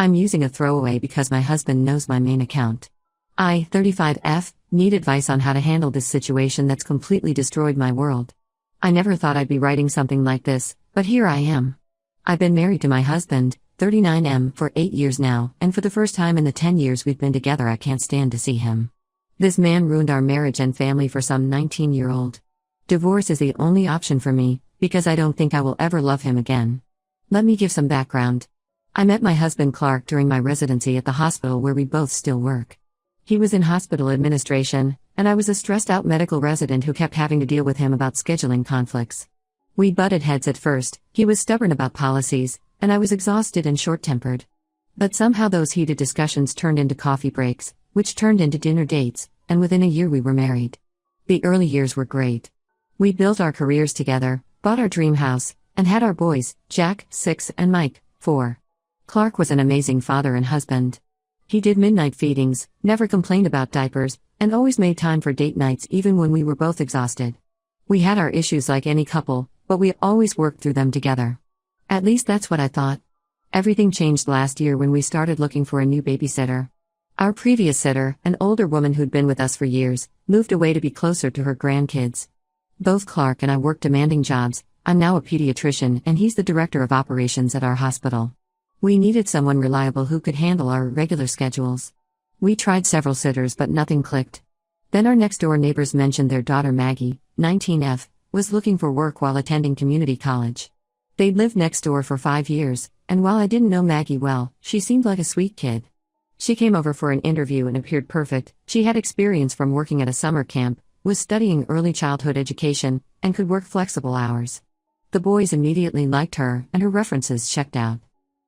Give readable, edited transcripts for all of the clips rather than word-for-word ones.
I'm using a throwaway because my husband knows my main account. I, 35F, need advice on how to handle this situation that's completely destroyed my world. I never thought I'd be writing something like this, but here I am. I've been married to my husband, 39M, for 8 years now, and for the first time in the 10 years we've been together I can't stand to see him. This man ruined our marriage and family for some 19-year-old. Divorce is the only option for me, because I don't think I will ever love him again. Let me give some background. I met my husband Clark during my residency at the hospital where we both still work. He was in hospital administration, and I was a stressed-out medical resident who kept having to deal with him about scheduling conflicts. We butted heads at first. He was stubborn about policies, and I was exhausted and short-tempered. But somehow those heated discussions turned into coffee breaks, which turned into dinner dates, and within a year we were married. The early years were great. We built our careers together, bought our dream house, and had our boys, Jack, 6, and Mike, 4. Clark was an amazing father and husband. He did midnight feedings, never complained about diapers, and always made time for date nights even when we were both exhausted. We had our issues like any couple, but we always worked through them together. At least that's what I thought. Everything changed last year when we started looking for a new babysitter. Our previous sitter, an older woman who'd been with us for years, moved away to be closer to her grandkids. Both Clark and I work demanding jobs. I'm now a pediatrician and he's the director of operations at our hospital. We needed someone reliable who could handle our irregular schedules. We tried several sitters but nothing clicked. Then our next-door neighbors mentioned their daughter Maggie, 19F, was looking for work while attending community college. They'd lived next door for 5 years, and while I didn't know Maggie well, she seemed like a sweet kid. She came over for an interview and appeared perfect. She had experience from working at a summer camp, was studying early childhood education, and could work flexible hours. The boys immediately liked her, and her references checked out.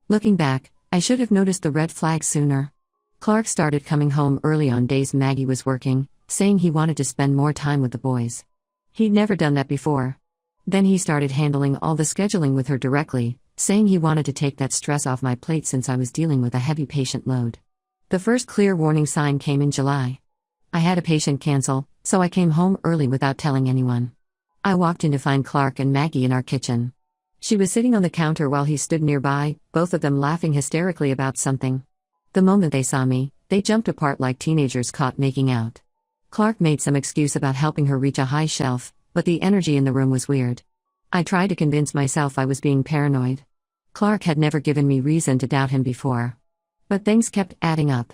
Looking back, I should have noticed the red flags sooner. Clark started coming home early on days Maggie was working, saying he wanted to spend more time with the boys. He'd never done that before. Then he started handling all the scheduling with her directly, saying he wanted to take that stress off my plate since I was dealing with a heavy patient load. The first clear warning sign came in July. I had a patient cancel, so I came home early without telling anyone. I walked in to find Clark and Maggie in our kitchen. She was sitting on the counter while he stood nearby, both of them laughing hysterically about something. The moment they saw me, they jumped apart like teenagers caught making out. Clark made some excuse about helping her reach a high shelf, but the energy in the room was weird. I tried to convince myself I was being paranoid. Clark had never given me reason to doubt him before. But things kept adding up.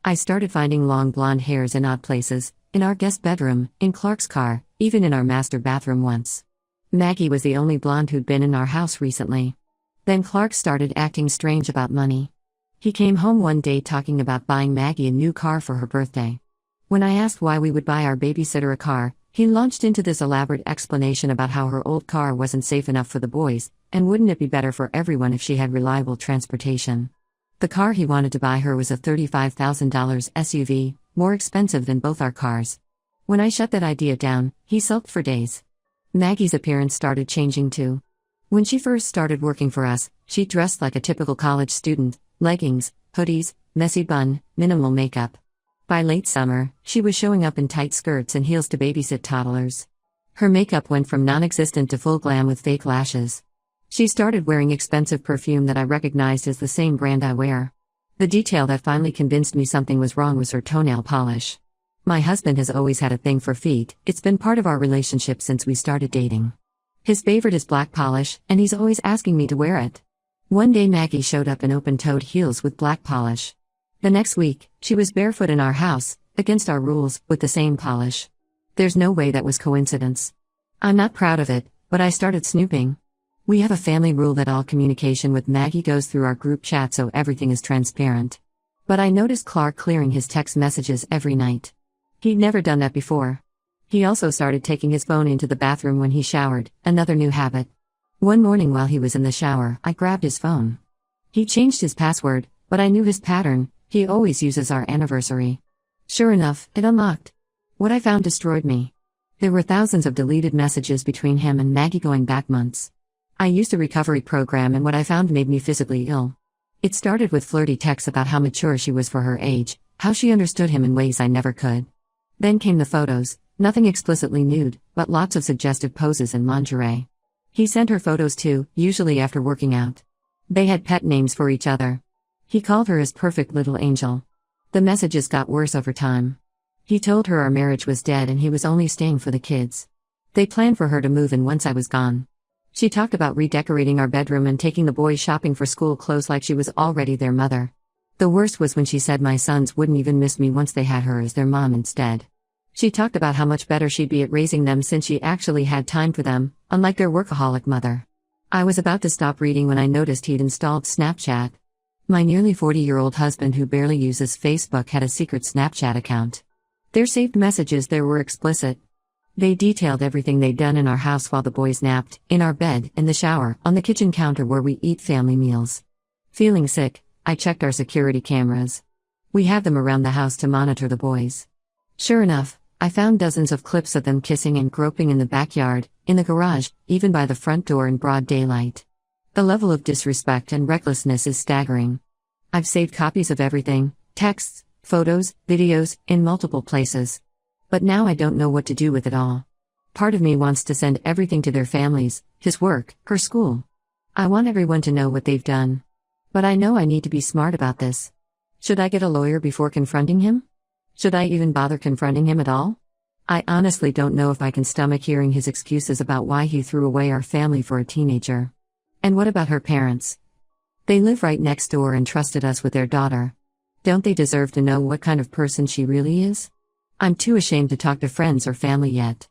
I started finding long blonde hairs in odd places, in our guest bedroom, in Clark's car, even in our master bathroom once. Maggie was the only blonde who'd been in our house recently. Then Clark started acting strange about money. He came home one day talking about buying Maggie a new car for her birthday. When I asked why we would buy our babysitter a car, he launched into this elaborate explanation about how her old car wasn't safe enough for the boys, and wouldn't it be better for everyone if she had reliable transportation. The car he wanted to buy her was a $35,000 SUV, more expensive than both our cars. When I shut that idea down, he sulked for days. Maggie's appearance started changing too. When she first started working for us, she dressed like a typical college student, leggings, hoodies, messy bun, minimal makeup. By late summer, she was showing up in tight skirts and heels to babysit toddlers. Her makeup went from non-existent to full glam with fake lashes. She started wearing expensive perfume that I recognized as the same brand I wear. The detail that finally convinced me something was wrong was her toenail polish. My husband has always had a thing for feet. It's been part of our relationship since we started dating. His favorite is black polish, and he's always asking me to wear it. One day Maggie showed up in open-toed heels with black polish. The next week, she was barefoot in our house, against our rules, with the same polish. There's no way that was coincidence. I'm not proud of it, but I started snooping. We have a family rule that all communication with Maggie goes through our group chat so everything is transparent. But I noticed Clark clearing his text messages every night. He'd never done that before. He also started taking his phone into the bathroom when he showered, another new habit. One morning while he was in the shower, I grabbed his phone. He changed his password, but I knew his pattern. He always uses our anniversary. Sure enough, it unlocked. What I found destroyed me. There were thousands of deleted messages between him and Maggie going back months. I used a recovery program and what I found made me physically ill. It started with flirty texts about how mature she was for her age, how she understood him in ways I never could. Then came the photos, nothing explicitly nude, but lots of suggestive poses in lingerie. He sent her photos too, usually after working out. They had pet names for each other. He called her his perfect little angel. The messages got worse over time. He told her our marriage was dead and he was only staying for the kids. They planned for her to move in once I was gone. She talked about redecorating our bedroom and taking the boys shopping for school clothes like she was already their mother. The worst was when she said my sons wouldn't even miss me once they had her as their mom instead. She talked about how much better she'd be at raising them since she actually had time for them, unlike their workaholic mother. I was about to stop reading when I noticed he'd installed Snapchat. My nearly 40-year-old husband who barely uses Facebook had a secret Snapchat account. Their saved messages there were explicit. They detailed everything they'd done in our house while the boys napped, in our bed, in the shower, on the kitchen counter where we eat family meals. Feeling sick, I checked our security cameras. We have them around the house to monitor the boys. Sure enough, I found dozens of clips of them kissing and groping in the backyard, in the garage, even by the front door in broad daylight. The level of disrespect and recklessness is staggering. I've saved copies of everything, texts, photos, videos, in multiple places. But now I don't know what to do with it all. Part of me wants to send everything to their families, his work, her school. I want everyone to know what they've done. But I know I need to be smart about this. Should I get a lawyer before confronting him? Should I even bother confronting him at all? I honestly don't know if I can stomach hearing his excuses about why he threw away our family for a teenager. And what about her parents? They live right next door and trusted us with their daughter. Don't they deserve to know what kind of person she really is? I'm too ashamed to talk to friends or family yet.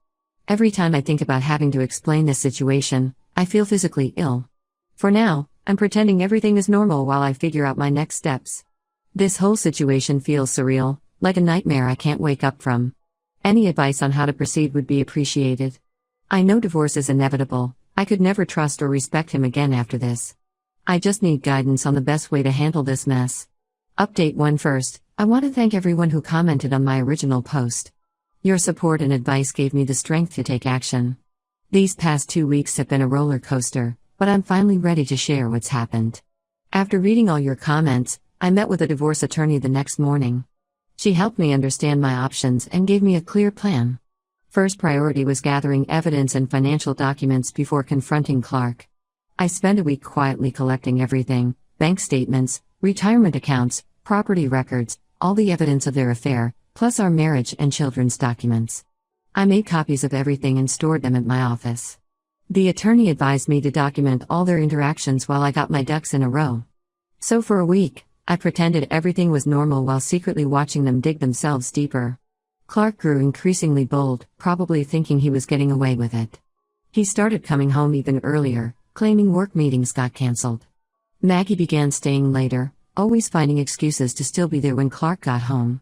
Every time I think about having to explain this situation, I feel physically ill. For now, I'm pretending everything is normal while I figure out my next steps. This whole situation feels surreal, like a nightmare I can't wake up from. Any advice on how to proceed would be appreciated. I know divorce is inevitable. I could never trust or respect him again after this. I just need guidance on the best way to handle this mess. Update 1 first. I want to thank everyone who commented on my original post. Your support and advice gave me the strength to take action. These past 2 weeks have been a roller coaster, but I'm finally ready to share what's happened. After reading all your comments, I met with a divorce attorney the next morning. She helped me understand my options and gave me a clear plan. First priority was gathering evidence and financial documents before confronting Clark. I spent a week quietly collecting everything: bank statements, retirement accounts, property records, all the evidence of their affair, plus our marriage and children's documents. I made copies of everything and stored them at my office. The attorney advised me to document all their interactions while I got my ducks in a row. So for a week, I pretended everything was normal while secretly watching them dig themselves deeper. Clark grew increasingly bold, probably thinking he was getting away with it. He started coming home even earlier, claiming work meetings got canceled. Maggie began staying later, always finding excuses to still be there when Clark got home.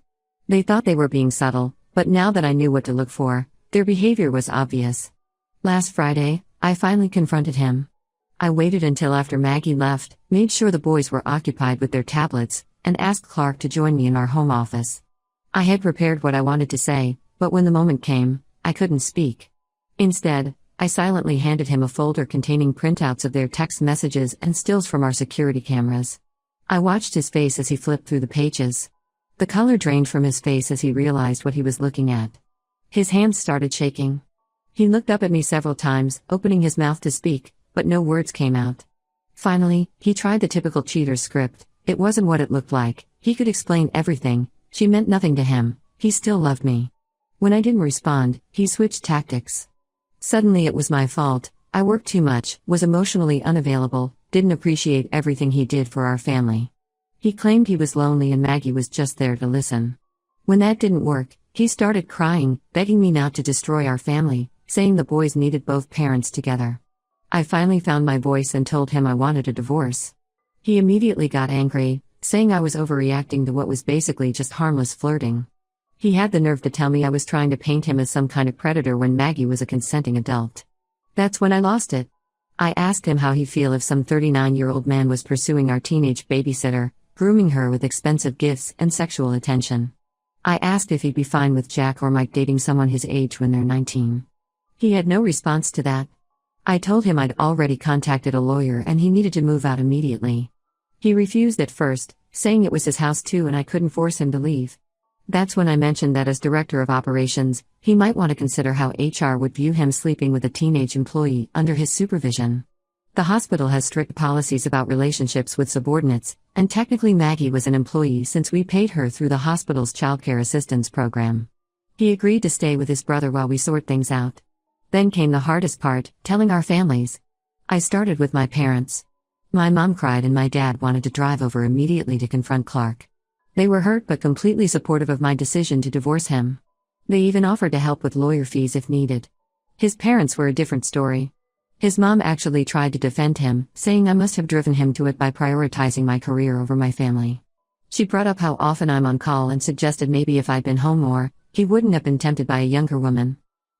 They thought they were being subtle, but now that I knew what to look for, their behavior was obvious. Last Friday, I finally confronted him. I waited until after Maggie left, made sure the boys were occupied with their tablets, and asked Clark to join me in our home office. I had prepared what I wanted to say, but when the moment came, I couldn't speak. Instead, I silently handed him a folder containing printouts of their text messages and stills from our security cameras. I watched his face as he flipped through the pages. The color drained from his face as he realized what he was looking at. His hands started shaking. He looked up at me several times, opening his mouth to speak, but no words came out. Finally, he tried the typical cheater script. It wasn't what it looked like. He could explain everything. She meant nothing to him. He still loved me. When I didn't respond, he switched tactics. Suddenly it was my fault. I worked too much, was emotionally unavailable, didn't appreciate everything he did for our family. He claimed he was lonely and Maggie was just there to listen. When that didn't work, he started crying, begging me not to destroy our family, saying the boys needed both parents together. I finally found my voice and told him I wanted a divorce. He immediately got angry, saying I was overreacting to what was basically just harmless flirting. He had the nerve to tell me I was trying to paint him as some kind of predator when Maggie was a consenting adult. That's when I lost it. I asked him how he'd feel if some 39-year-old man was pursuing our teenage babysitter, grooming her with expensive gifts and sexual attention. I asked if he'd be fine with Jack or Mike dating someone his age when they're 19. He had no response to that. I told him I'd already contacted a lawyer and he needed to move out immediately. He refused at first, saying it was his house too and I couldn't force him to leave. That's when I mentioned that as director of operations, he might want to consider how HR would view him sleeping with a teenage employee under his supervision. The hospital has strict policies about relationships with subordinates, and technically Maggie was an employee since we paid her through the hospital's childcare assistance program. He agreed to stay with his brother while we sort things out. Then came the hardest part, telling our families. I started with my parents. My mom cried and my dad wanted to drive over immediately to confront Clark. They were hurt but completely supportive of my decision to divorce him. They even offered to help with lawyer fees if needed. His parents were a different story. His mom actually tried to defend him, saying I must have driven him to it by prioritizing my career over my family. She brought up how often I'm on call and suggested maybe if I'd been home more, he wouldn't have been tempted by a younger woman.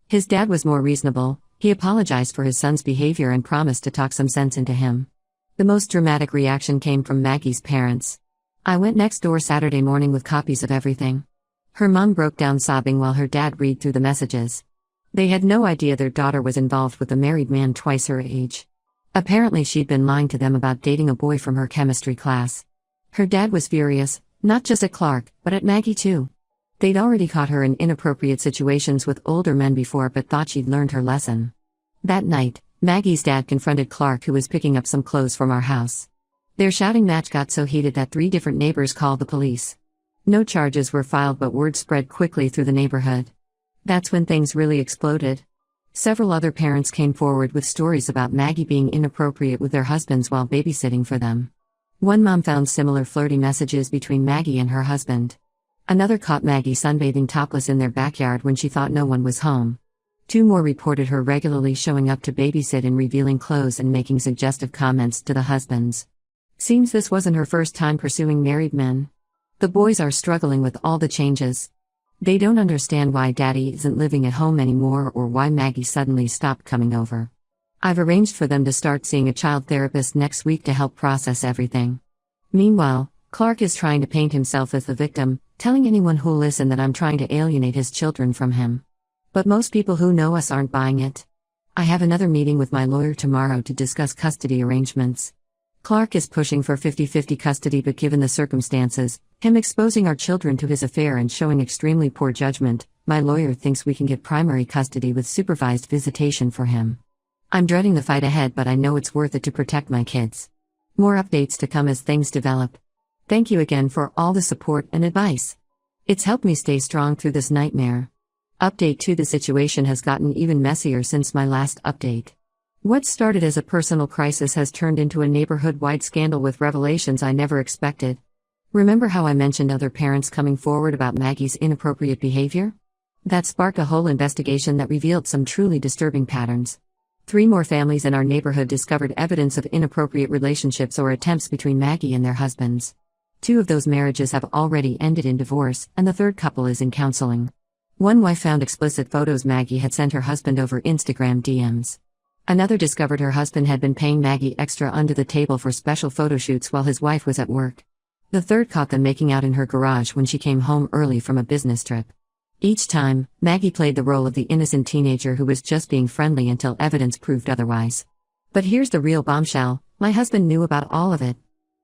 His dad was more reasonable. He apologized for his son's behavior and promised to talk some sense into him. The most dramatic reaction came from Maggie's parents. I went next door Saturday morning with copies of everything. Her mom broke down sobbing while her dad read through the messages. They had no idea their daughter was involved with a married man twice her age. Apparently she'd been lying to them about dating a boy from her chemistry class. Her dad was furious, not just at Clark, but at Maggie too. They'd already caught her in inappropriate situations with older men before but thought she'd learned her lesson. That night, Maggie's dad confronted Clark, who was picking up some clothes from our house. Their shouting match got so heated that 3 different neighbors called the police. No charges were filed but word spread quickly through the neighborhood. That's when things really exploded. Several other parents came forward with stories about Maggie being inappropriate with their husbands while babysitting for them. One mom found similar flirty messages between Maggie and her husband. Another caught Maggie sunbathing topless in their backyard when she thought no one was home. 2 more reported her regularly showing up to babysit in revealing clothes and making suggestive comments to the husbands. Seems this wasn't her first time pursuing married men. The boys are struggling with all the changes. They don't understand why Daddy isn't living at home anymore or why Maggie suddenly stopped coming over. I've arranged for them to start seeing a child therapist next week to help process everything. Meanwhile, Clark is trying to paint himself as the victim, telling anyone who'll listen that I'm trying to alienate his children from him. But most people who know us aren't buying it. I have another meeting with my lawyer tomorrow to discuss custody arrangements. Clark is pushing for 50-50 custody, but given the circumstances, him exposing our children to his affair and showing extremely poor judgment, my lawyer thinks we can get primary custody with supervised visitation for him. I'm dreading the fight ahead, but I know it's worth it to protect my kids. More updates to come as things develop. Thank you again for all the support and advice. It's helped me stay strong through this nightmare. Update 2: the situation has gotten even messier since my last update. What started as a personal crisis has turned into a neighborhood-wide scandal with revelations I never expected. Remember how I mentioned other parents coming forward about Maggie's inappropriate behavior? That sparked a whole investigation that revealed some truly disturbing patterns. 3 more families in our neighborhood discovered evidence of inappropriate relationships or attempts between Maggie and their husbands. 2 of those marriages have already ended in divorce, and the 3rd couple is in counseling. One wife found explicit photos Maggie had sent her husband over Instagram DMs. Another discovered her husband had been paying Maggie extra under the table for special photo shoots while his wife was at work. The 3rd caught them making out in her garage when she came home early from a business trip. Each time, Maggie played the role of the innocent teenager who was just being friendly until evidence proved otherwise. But here's the real bombshell: my husband knew about all of it.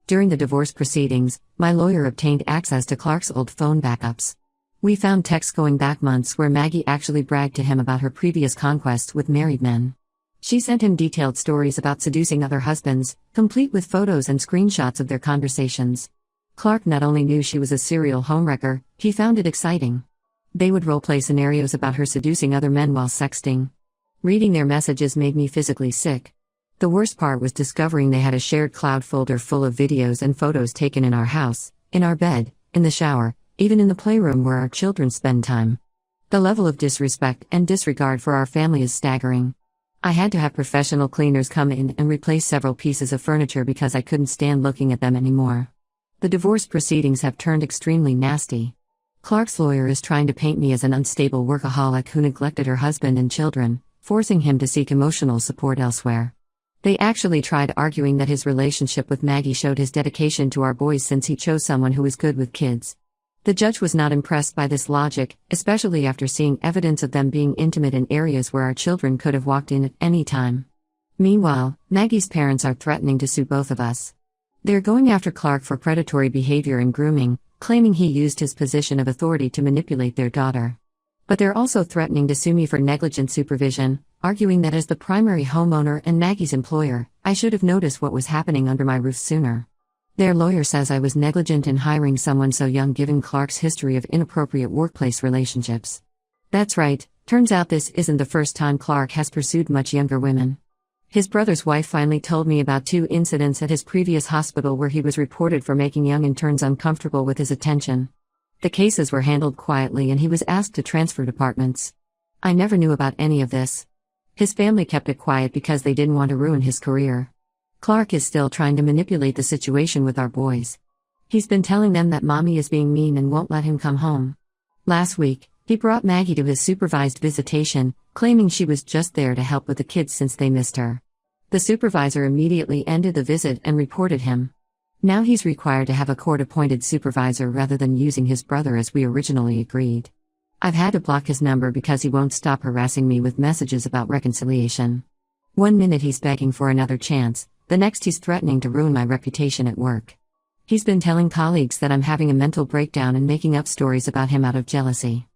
During the divorce proceedings, my lawyer obtained access to Clark's old phone backups. We found texts going back months where Maggie actually bragged to him about her previous conquests with married men. She sent him detailed stories about seducing other husbands, complete with photos and screenshots of their conversations. Clark not only knew she was a serial homewrecker, he found it exciting. They would role-play scenarios about her seducing other men while sexting. Reading their messages made me physically sick. The worst part was discovering they had a shared cloud folder full of videos and photos taken in our house, in our bed, in the shower, even in the playroom where our children spend time. The level of disrespect and disregard for our family is staggering. I had to have professional cleaners come in and replace several pieces of furniture because I couldn't stand looking at them anymore. The divorce proceedings have turned extremely nasty. Clark's lawyer is trying to paint me as an unstable workaholic who neglected her husband and children, forcing him to seek emotional support elsewhere. They actually tried arguing that his relationship with Maggie showed his dedication to our boys since he chose someone who was good with kids. The judge was not impressed by this logic, especially after seeing evidence of them being intimate in areas where our children could have walked in at any time. Meanwhile, Maggie's parents are threatening to sue both of us. They're going after Clark for predatory behavior and grooming, claiming he used his position of authority to manipulate their daughter. But they're also threatening to sue me for negligent supervision, arguing that as the primary homeowner and Maggie's employer, I should have noticed what was happening under my roof sooner. Their lawyer says I was negligent in hiring someone so young given Clark's history of inappropriate workplace relationships. That's right, turns out this isn't the first time Clark has pursued much younger women. His brother's wife finally told me about 2 incidents at his previous hospital where he was reported for making young interns uncomfortable with his attention. The cases were handled quietly and he was asked to transfer departments. I never knew about any of this. His family kept it quiet because they didn't want to ruin his career. Clark is still trying to manipulate the situation with our boys. He's been telling them that mommy is being mean and won't let him come home. Last week, he brought Maggie to his supervised visitation, claiming she was just there to help with the kids since they missed her. The supervisor immediately ended the visit and reported him. Now he's required to have a court-appointed supervisor rather than using his brother as we originally agreed. I've had to block his number because he won't stop harassing me with messages about reconciliation. One minute he's begging for another chance, the next he's threatening to ruin my reputation at work. He's been telling colleagues that I'm having a mental breakdown and making up stories about him out of jealousy.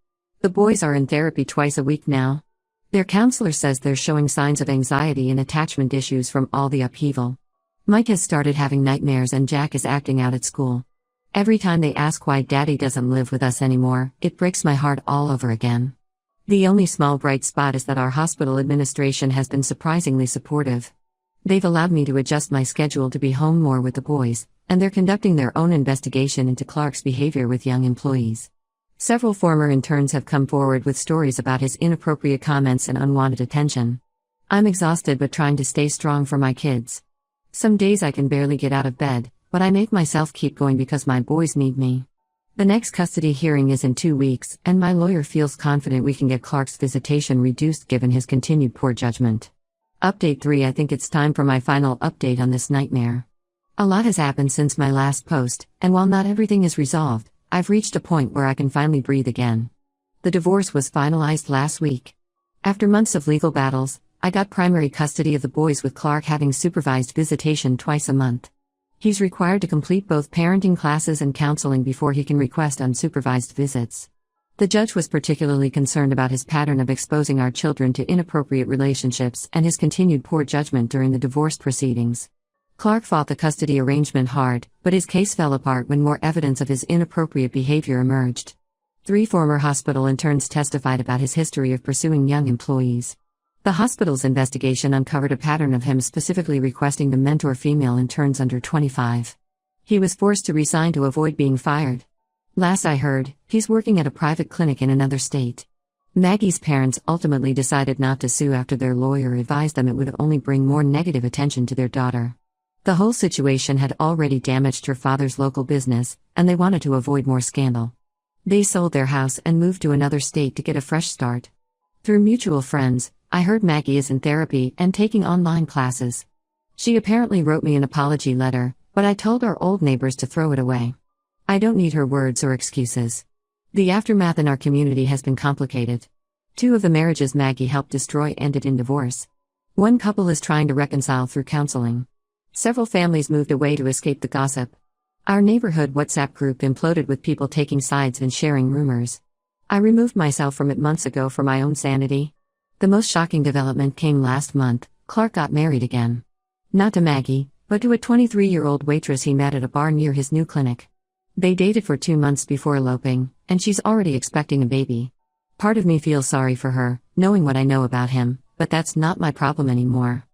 The boys are in therapy twice a week now. Their counselor says they're showing signs of anxiety and attachment issues from all the upheaval. Mike has started having nightmares and Jack is acting out at school. Every time they ask why Daddy doesn't live with us anymore, it breaks my heart all over again. The only small bright spot is that our hospital administration has been surprisingly supportive. They've allowed me to adjust my schedule to be home more with the boys, and they're conducting their own investigation into Clark's behavior with young employees. Several former interns have come forward with stories about his inappropriate comments and unwanted attention. I'm exhausted but trying to stay strong for my kids. Some days I can barely get out of bed, but I make myself keep going because my boys need me. The next custody hearing is in 2 weeks, and my lawyer feels confident we can get Clark's visitation reduced given his continued poor judgment. Update 3. I think it's time for my final update on this nightmare. A lot has happened since my last post, and while not everything is resolved, I've reached a point where I can finally breathe again. The divorce was finalized last week. After months of legal battles, I got primary custody of the boys with Clark having supervised visitation twice a month. He's required to complete both parenting classes and counseling before he can request unsupervised visits. The judge was particularly concerned about his pattern of exposing our children to inappropriate relationships and his continued poor judgment during the divorce proceedings. Clark fought the custody arrangement hard, but his case fell apart when more evidence of his inappropriate behavior emerged. 3 former hospital interns testified about his history of pursuing young employees. The hospital's investigation uncovered a pattern of him specifically requesting to mentor female interns under 25. He was forced to resign to avoid being fired. Last I heard, he's working at a private clinic in another state. Maggie's parents ultimately decided not to sue after their lawyer advised them it would only bring more negative attention to their daughter. The whole situation had already damaged her father's local business, and they wanted to avoid more scandal. They sold their house and moved to another state to get a fresh start. Through mutual friends, I heard Maggie is in therapy and taking online classes. She apparently wrote me an apology letter, but I told our old neighbors to throw it away. I don't need her words or excuses. The aftermath in our community has been complicated. 2 of the marriages Maggie helped destroy ended in divorce. One couple is trying to reconcile through counseling. Several families moved away to escape the gossip. Our neighborhood WhatsApp group imploded with people taking sides and sharing rumors. I removed myself from it months ago for my own sanity. The most shocking development came last month. Clark got married again. Not to Maggie, but to a 23-year-old waitress he met at a bar near his new clinic. They dated for 2 months before eloping, and she's already expecting a baby. Part of me feels sorry for her, knowing what I know about him, but that's not my problem anymore.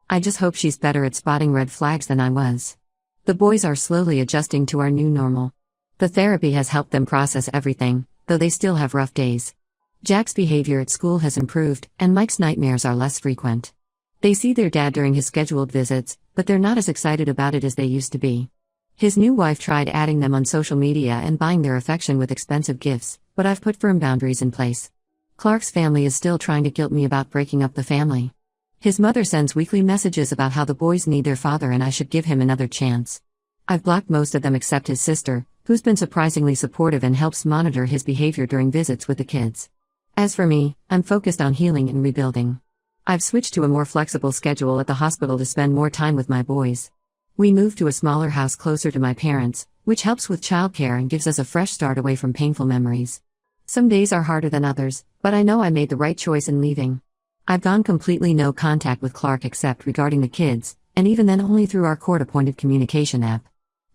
I just hope she's better at spotting red flags than I was. The boys are slowly adjusting to our new normal. The therapy has helped them process everything, though they still have rough days. Jack's behavior at school has improved, and Mike's nightmares are less frequent. They see their dad during his scheduled visits, but they're not as excited about it as they used to be. His new wife tried adding them on social media and buying their affection with expensive gifts, but I've put firm boundaries in place. Clark's family is still trying to guilt me about breaking up the family. His mother sends weekly messages about how the boys need their father and I should give him another chance. I've blocked most of them except his sister, who's been surprisingly supportive and helps monitor his behavior during visits with the kids. As for me, I'm focused on healing and rebuilding. I've switched to a more flexible schedule at the hospital to spend more time with my boys. We moved to a smaller house closer to my parents, which helps with childcare and gives us a fresh start away from painful memories. Some days are harder than others, but I know I made the right choice in leaving. I've gone completely no contact with Clark except regarding the kids, and even then only through our court-appointed communication app.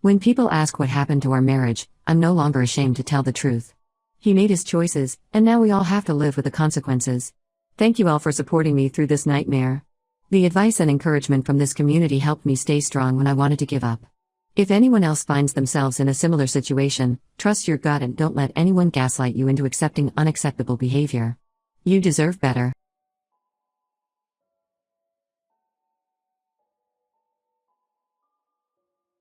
When people ask what happened to our marriage, I'm no longer ashamed to tell the truth. He made his choices, and now we all have to live with the consequences. Thank you all for supporting me through this nightmare. The advice and encouragement from this community helped me stay strong when I wanted to give up. If anyone else finds themselves in a similar situation, trust your gut and don't let anyone gaslight you into accepting unacceptable behavior. You deserve better.